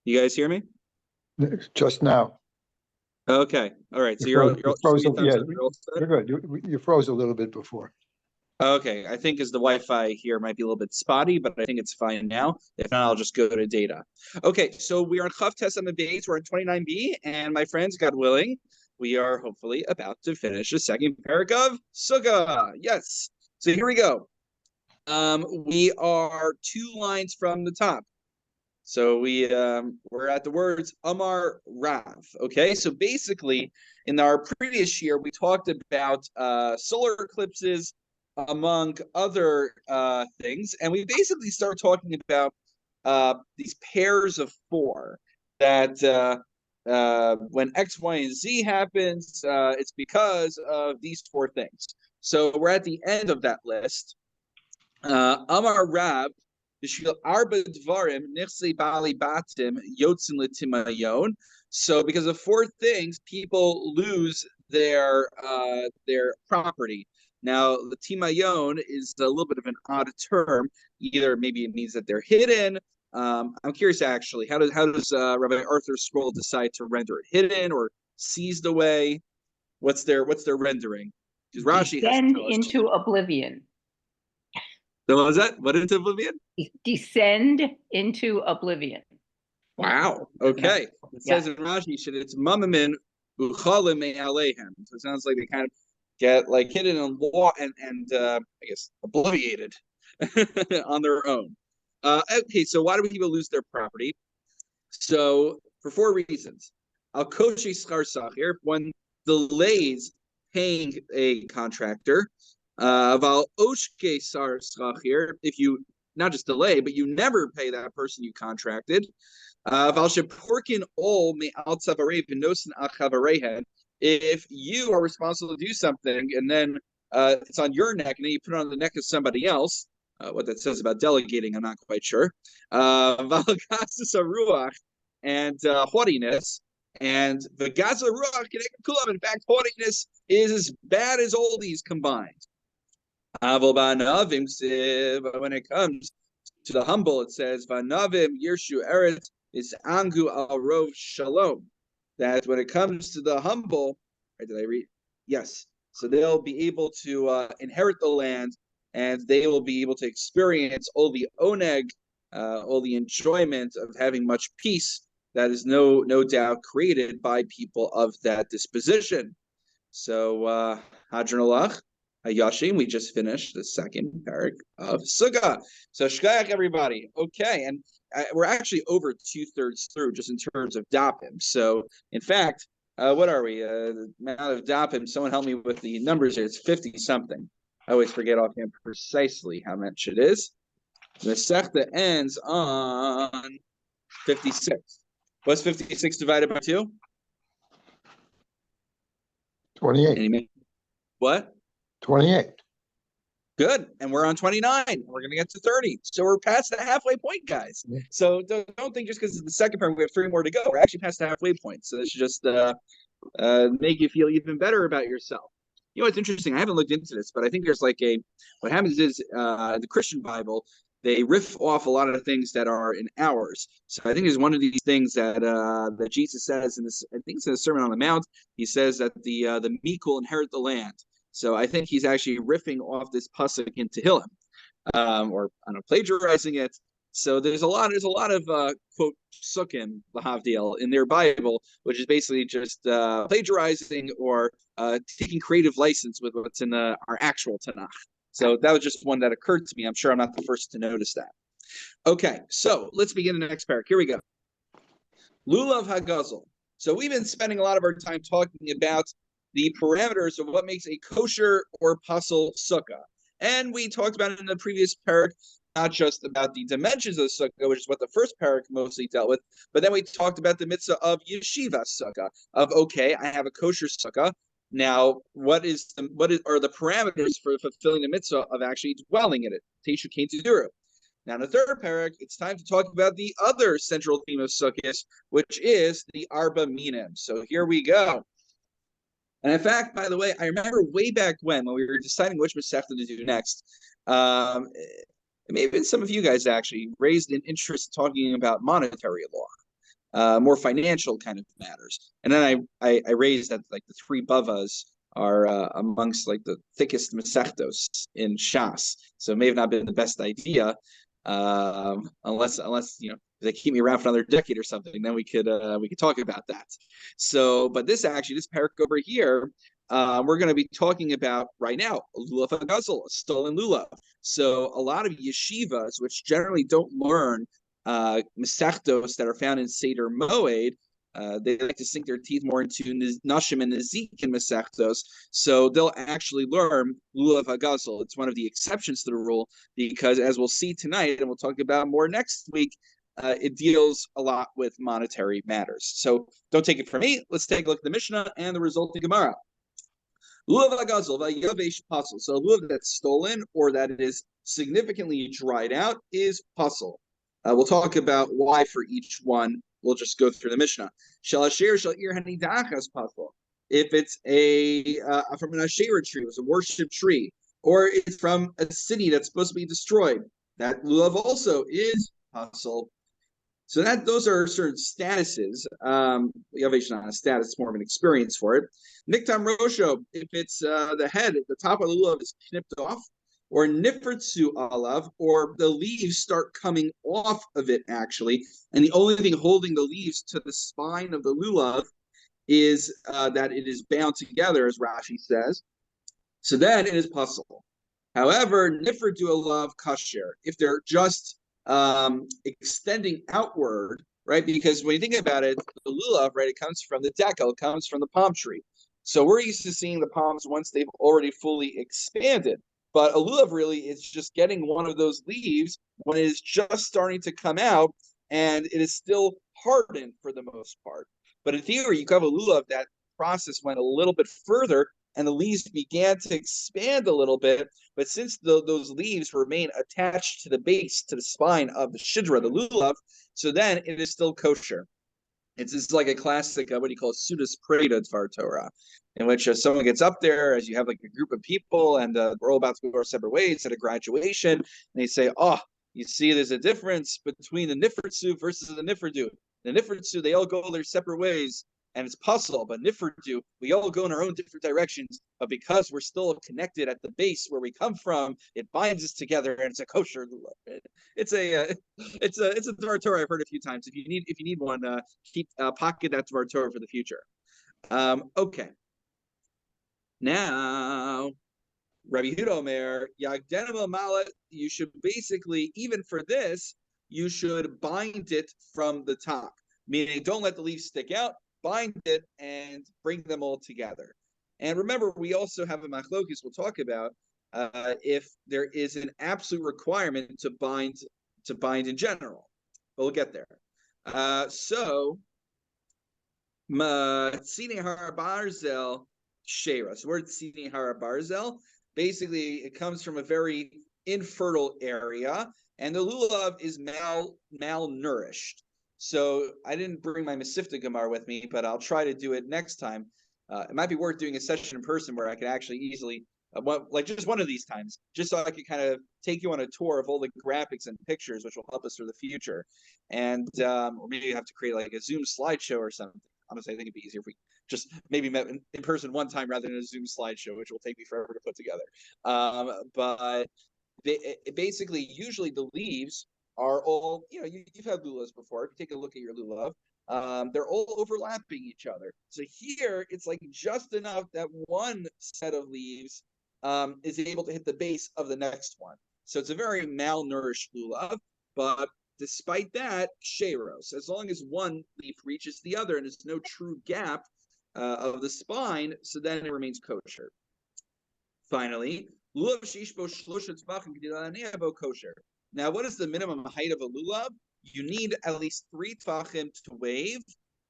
You guys hear me? Just now. Okay. All right. So You froze. Yeah, you're you're good. You froze a little bit before. okay. I think as the Wi-Fi here might be a little bit spotty, but I think it's fine now. If not, I'll just go to data. Okay. So we are in Chav Tes Amud Beis. We're in 29b, and my friends, God willing, we are hopefully about to finish the second parak of Sukkah. Yes. So here we go. We are 2 lines from the top. So we're at the words Amar Rav. Okay, so basically in our previous year we talked about solar eclipses among other things, and we basically started talking about these pairs of 4 that when X, Y, and Z happens, it's because of these 4 things. So we're at the end of that list. Amar Rab. So because of 4 things, people lose their property. Now, the timayon is a little bit of an odd term. Either maybe it means that they're hidden. I'm curious, actually, how does Rabbi Arthur Scroll decide to render it hidden or seized away? What's their rendering? Because Rashi descend into oblivion. So what was that? What into oblivion? Descend into oblivion. Wow. Okay. It says in Rashi, it's mamamin uchalim alehem. So it sounds like they kind of get like hidden and I guess obliviated on their own. Okay, so why do people lose their property? So for 4 reasons. Al koshi schar sachir, one delays paying a contractor. Val oshke sar schachir, if you not just delay, but you never pay that person you contracted. Val sheporkin ol me al tzavarev v'nosin al chavarehen, if you are responsible to do something and then it's on your neck and then you put it on the neck of somebody else. What that says about delegating, I'm not quite sure. Val gasus ruach, and haughtiness. And the gaza ruach, in fact, haughtiness is as bad as all these combined. When it comes to the humble, it says, Vanavim Yirshu Eretz is Angu al Rov Shalom. That when it comes to the humble, right, did I read? Yes. So they'll be able to inherit the land, and they will be able to experience all the oneg, all the enjoyment of having much peace that is no doubt created by people of that disposition. So, Hadron Alach. Yashim, we just finished the second parak of Sukkah. So shkayach, everybody. Okay, and we're actually over 2/3 through just in terms of dapim. So in fact, what are we? The amount of dapim, someone help me with the numbers here. It's 50 something. I always forget offhand precisely how much it is. The Sechta ends on 56. What's 56 divided by 2? 28. What? 28. Good. And we're on 29. We're going to get to 30. So we're past the halfway point, guys. Yeah. So don't think just because it's the second part, we have 3 more to go. We're actually past the halfway point. So this should just make you feel even better about yourself. You know, it's interesting. I haven't looked into this, but I think there's like what happens is the Christian Bible, they riff off a lot of things that are in ours. So I think there's one of these things that that Jesus says in this, I think it's in the Sermon on the Mount. He says that the meek will inherit the land. So I think he's actually riffing off this pasuk in Tehillim, or I don't know, plagiarizing it. So there's a lot of quote sukkim lahavdil in their Bible, which is basically just plagiarizing or taking creative license with what's in our actual Tanakh. So that was just one that occurred to me. I'm sure I'm not the first to notice that. Okay, so let's begin the next parak. Here we go. Lulav Hagazel. So we've been spending a lot of our time talking about the parameters of what makes a kosher or pasul sukkah. And we talked about it in the previous parak, not just about the dimensions of the sukkah, which is what the first parak mostly dealt with, but then we talked about the mitzvah of yeshiva sukkah, of, okay, I have a kosher sukkah. Now, what are the parameters for fulfilling the mitzvah of actually dwelling in it? Teishu Kain Tuduru. Now, in the third parak, it's time to talk about the other central theme of sukkahs, which is the arba minim. So here we go. And in fact, by the way, I remember way back when we were deciding which Masechta to do next, maybe some of you guys actually raised an interest talking about monetary law. more financial kind of matters. And then I raised that like the three bavas are amongst like the thickest mesechtos in Shas, so it may have not been the best idea, unless they keep me around for another decade or something. Then we could talk about that. So, but this parak over here, we're going to be talking about right now lulav hagazel, a stolen lulav. So a lot of yeshivas, which generally don't learn mesechtos that are found in Seder Moed, they like to sink their teeth more into Nashim and Nezik and Mesechtos, so they'll actually learn Lulav Hagazel. It's one of the exceptions to the rule, because as we'll see tonight, and we'll talk about more next week, it deals a lot with monetary matters. So don't take it from me. Let's take a look at the Mishnah and the resulting Gemara. Lulav Hagazel v'yavesh pasul. So lulav that's stolen or that it is significantly dried out is pasul. We'll talk about why for each one. We'll just go through the Mishnah. If it's from an Asherah tree, it was a worship tree, or it's from a city that's supposed to be destroyed, that lulav also is pasul. So those are certain statuses. Yavesh not a status, it's more of an experience for it. Niktam Rosho, if it's the head, the top of the lulav is snipped off, or nifritzu alav, or the leaves start coming off of it actually, and the only thing holding the leaves to the spine of the lulav is that it is bound together, as Rashi says. So then it is pasul. However, nifritzu alav kasher, if they're just extending outward, right? Because when you think about it, the lulav, right, it comes from the decal, it comes from the palm tree. So we're used to seeing the palms once they've already fully expanded. But a lulav really is just getting one of those leaves when it is just starting to come out and it is still hardened for the most part. But in theory, you could have a lulav, that process went a little bit further and the leaves began to expand a little bit. But since those leaves remain attached to the base, to the spine of the shidra, the lulav, so then it is still kosher. It's like a classic, what do you call it, Sudas Preda Dvar Torah, in which someone gets up there, as you have like a group of people, and we're all about to go our separate ways at a graduation, and they say, oh, you see, there's a difference between the Nifritzu versus the Nifridu. The Nifritzu, they all go their separate ways, and it's pasul, but Nifridu, we all go in our own different directions, but because we're still connected at the base where we come from, it binds us together, and it's a kosher lulav. It's a Dvar Torah I've heard a few times. If you need one, keep pocket that Dvar Torah for the future. Okay. Now, Rabbi Yehuda Omer, Yagdenim Malat, you should basically, even for this, you should bind it from the top, meaning don't let the leaves stick out, bind it and bring them all together. And remember, we also have a machlokes we'll talk about if there is an absolute requirement to bind in general. But we'll get there. So Tzine Har Barzel Shera. So word Tzine Har Barzel, basically it comes from a very infertile area, and the lulav is malnourished. So I didn't bring my Masifta Gemara with me, but I'll try to do it next time. It might be worth doing a session in person where I could actually easily, like just one of these times, just so I could kind of take you on a tour of all the graphics and pictures, which will help us for the future. And or maybe you have to create like a Zoom slideshow or something. Honestly, I think it'd be easier if we just maybe met in person one time rather than a Zoom slideshow, which will take me forever to put together. But basically, usually the leaves are all, you've had lulavs before. If you take a look at your lulav, they're all overlapping each other. So here, it's like just enough that one set of leaves is able to hit the base of the next one. So it's a very malnourished lulav, but despite that, sheros, as long as one leaf reaches the other and there's no true gap of the spine, so then it remains kosher. Finally, lulav shishbo shlosha tzvachim k'dilanei kosher. Now, what is the minimum height of a lulav? You need at least 3 tvachim to wave,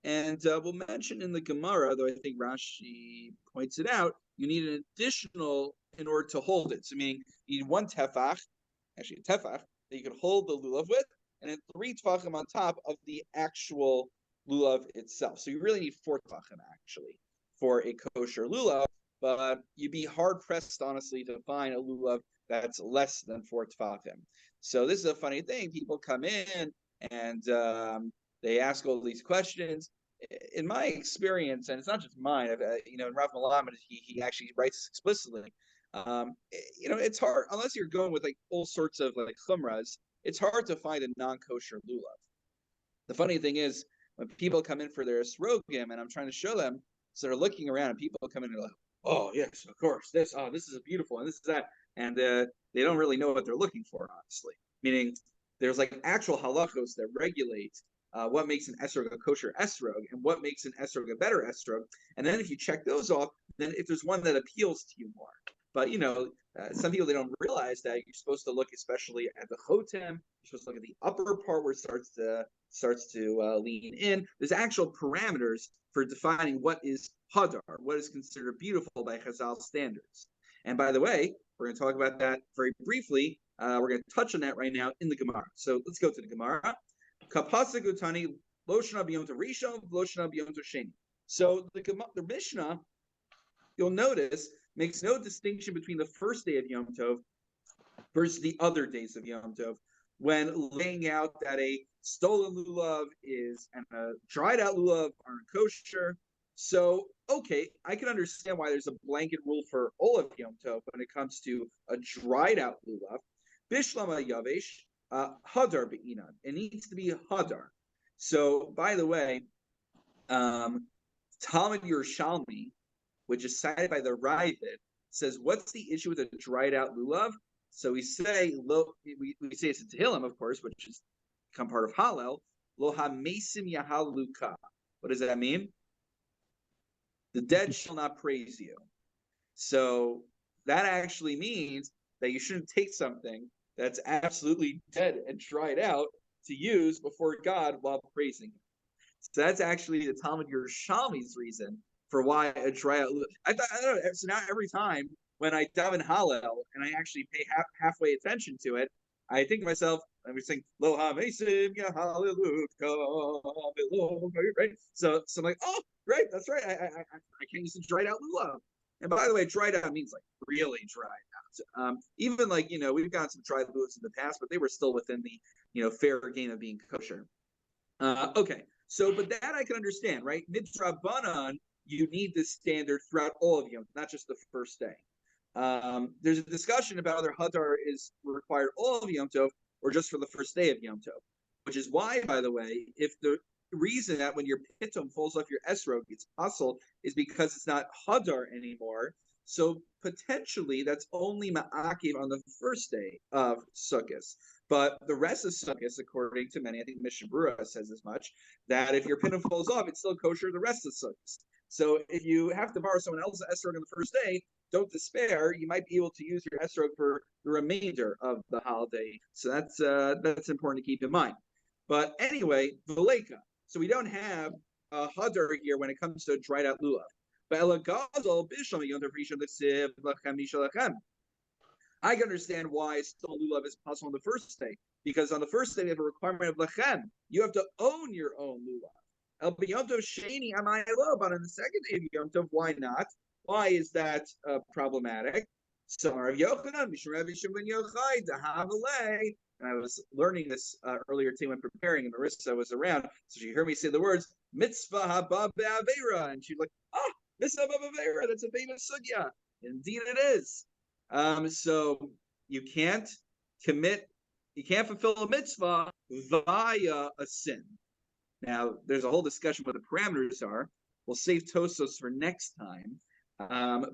and we'll mention in the Gemara, though I think Rashi points it out, you need an additional in order to hold it. So meaning you need 1 tefach, actually a tefach, that you can hold the lulav with, and then 3 tvachim on top of the actual lulav itself. So you really need 4 tvachim actually for a kosher lulav, but you'd be hard pressed, honestly, to find a lulav that's less than 4 tvachim. So this is a funny thing. People come in and They ask all these questions. In my experience, and it's not just mine, in Rav Malamed, he actually writes explicitly. It's hard unless you're going with like all sorts of like chumras. It's hard to find a non-kosher lulav. The funny thing is, when people come in for their esrogim, and I'm trying to show them, so they're looking around, and people come in and they're like, "Oh yes, of course, this is a beautiful, and this is that," and they don't really know what they're looking for, honestly. Meaning, there's like actual halachos that regulate what makes an esrog a kosher esrog, and what makes an esrog a better esrog. And then if you check those off, then if there's one that appeals to you more. But some people, they don't realize that you're supposed to look especially at the chotem. You're supposed to look at the upper part where it starts to lean in. There's actual parameters for defining what is hadar, what is considered beautiful by Chazal standards. And by the way, we're going to talk about that very briefly. We're going to touch on that right now in the Gemara. So let's go to the Gemara. Kapasik utani loshna b'yom tov rishon, loshna b'yom tov sheni. So the Mishnah, you'll notice, makes no distinction between the first day of Yom Tov versus the other days of Yom Tov when laying out that a stolen lulav and a dried out lulav aren't kosher. So, okay, I can understand why there's a blanket rule for all of Yom Tov when it comes to a dried out lulav. Bishlama yavesh, hadar be'inan. It needs to be hadar. So, by the way, Talmud Yerushalmi, which is cited by the Ravid, says, what's the issue with a dried out lulav? So we say it's a Tehillim, of course, which has become part of Hallel. Lo ha-mesim yahaluka. What does that mean? The dead shall not praise you. So that actually means that you shouldn't take something that's absolutely dead and dried out to use before God while praising him. So that's actually the Talmud Yerushalmi's reason for why a dry out. I don't know. So now every time when I daven Hallel and I actually pay halfway attention to it, I think to myself, I was saying, Lo ha-mesim yahaluka, right? So I'm like, oh, right, that's right. I can't use the dried out lulav. And by the way, dried out means like really dried out. Even like, we've gotten some dried lulavs in the past, but they were still within the, fair game of being kosher. Okay. So, but that I can understand, right? Midrabanan, you need this standard throughout all of Yom, not just the first day. There's a discussion about whether hadar is required all of Yom Tov or just for the first day of Yom Tov, which is why, by the way, if the reason that when your pitum falls off your esrog, it's puzzle, is because it's not hadar anymore. So potentially that's only ma'akiv on the first day of Sukkot. But the rest of Sukkot, according to many, I think Mishnah Berurah says as much, that if your pitum falls off, it's still kosher the rest of Sukkot. So if you have to borrow someone else's esrog on the first day, don't despair. You might be able to use your esrog for the remainder of the holiday. So that's important to keep in mind. But anyway, Veleka. So we don't have a hadar here when it comes to dried out lulav. But I can understand why still lulav is possible on the first day, because on the first day we have a requirement of lechem. You have to own your own lulav. But on the second day of Yom Tov, why not? Why is that problematic? So Rav Yochanan, and I was learning this earlier today when preparing, and Marissa was around, so she heard me say the words mitzvah haba be'avera, and she's like, "Oh, mitzvah haba be'avera, that's a famous sugya." Indeed, it is. So you can't fulfill a mitzvah via a sin. Now, there's a whole discussion what the parameters are. We'll save Tosos for next time.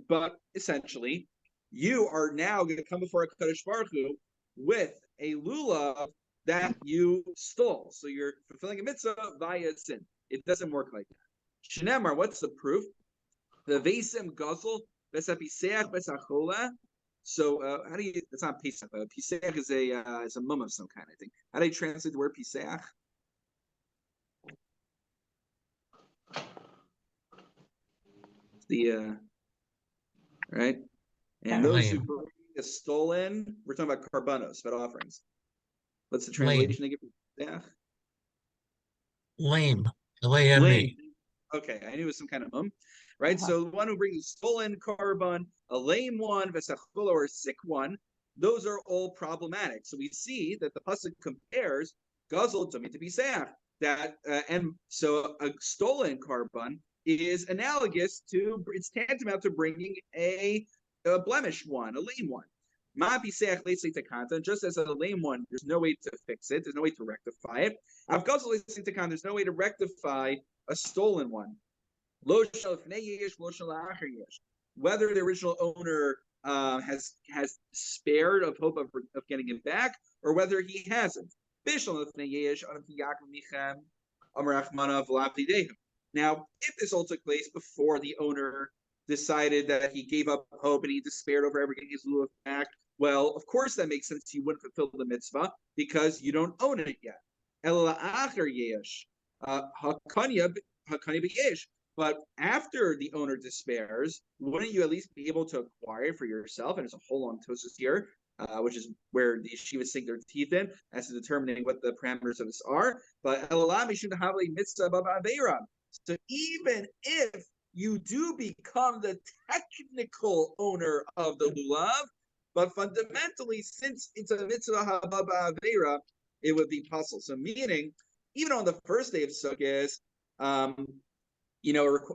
But essentially, you are now going to come before a Kadosh Baruch Hu with a lulav that you stole. So you're fulfilling a mitzvah via sin. It doesn't work like that. Shnemar, what's the proof? The Vesim Gazel, Vesapiseach, Vesachola. So how do you? It's not Pesach. Piseach is a mum of some kind, I think. How do you translate the word Piseach? The right, and those who bring a stolen, we're talking about karbanos, but offerings. What's the translation again? Yeah, lame. Lame. Okay, I knew it was some kind of mum, right? So the one who brings a stolen carbon, a lame one, vesachula, or a sick one, those are all problematic. So we see that the pasuk compares gazal to piseach. that and so a stolen carbon is analogous to, it's tantamount to bringing a blemish one, a lame one. Just as a lame one, there's no way to fix it, there's no way to rectify it. There's no way to rectify a stolen one. Whether the original owner has despaired of hope of getting it back, or whether he hasn't. Now, if this all took place before the owner decided that he gave up hope and he despaired over ever getting his lulav back, well, of course that makes sense. You wouldn't fulfill the mitzvah because you don't own it yet. But after the owner despairs, wouldn't you at least be able to acquire it for yourself? And there's a whole long tosis here, which is where the yeshivas sink their teeth in as to determining what the parameters of this are. But so even if you do become the technical owner of the lulav, but fundamentally, since it's a mitzvah haba ba'avera, it would be puzzle. So meaning, even on the first day of Sukkot,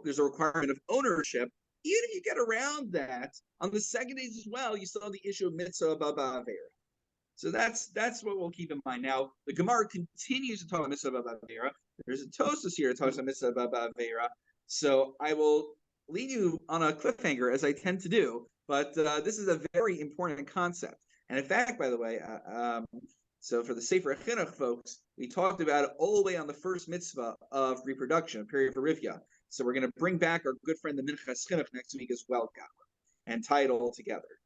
there's a requirement of ownership. Even if you get around that, on the second day as well, you still have the issue of mitzvah haba ba'avera. So that's what we'll keep in mind. Now, the Gemara continues to talk about mitzvah haba ba'avera. There's a tosus here that talks about mitzvah haba ba'avera. So I will leave you on a cliffhanger, as I tend to do, but this is a very important concept. And in fact, by the way, so for the Sefer Chinuch folks, we talked about it all the way on the first mitzvah of reproduction, period for Rivya. So we're going to bring back our good friend the Minchas Chinuch next week as well, and tie it all together.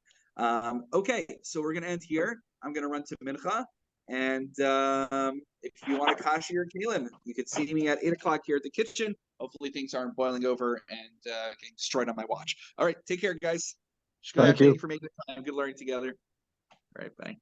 Okay, so we're going to end here. I'm going to run to Mincha. And if you want to kasha your kelim, you could see me at 8 o'clock here at the kitchen. Hopefully things aren't boiling over and getting destroyed on my watch. All right, take care, guys. Thank you. For making the time. Good learning together. All right, bye.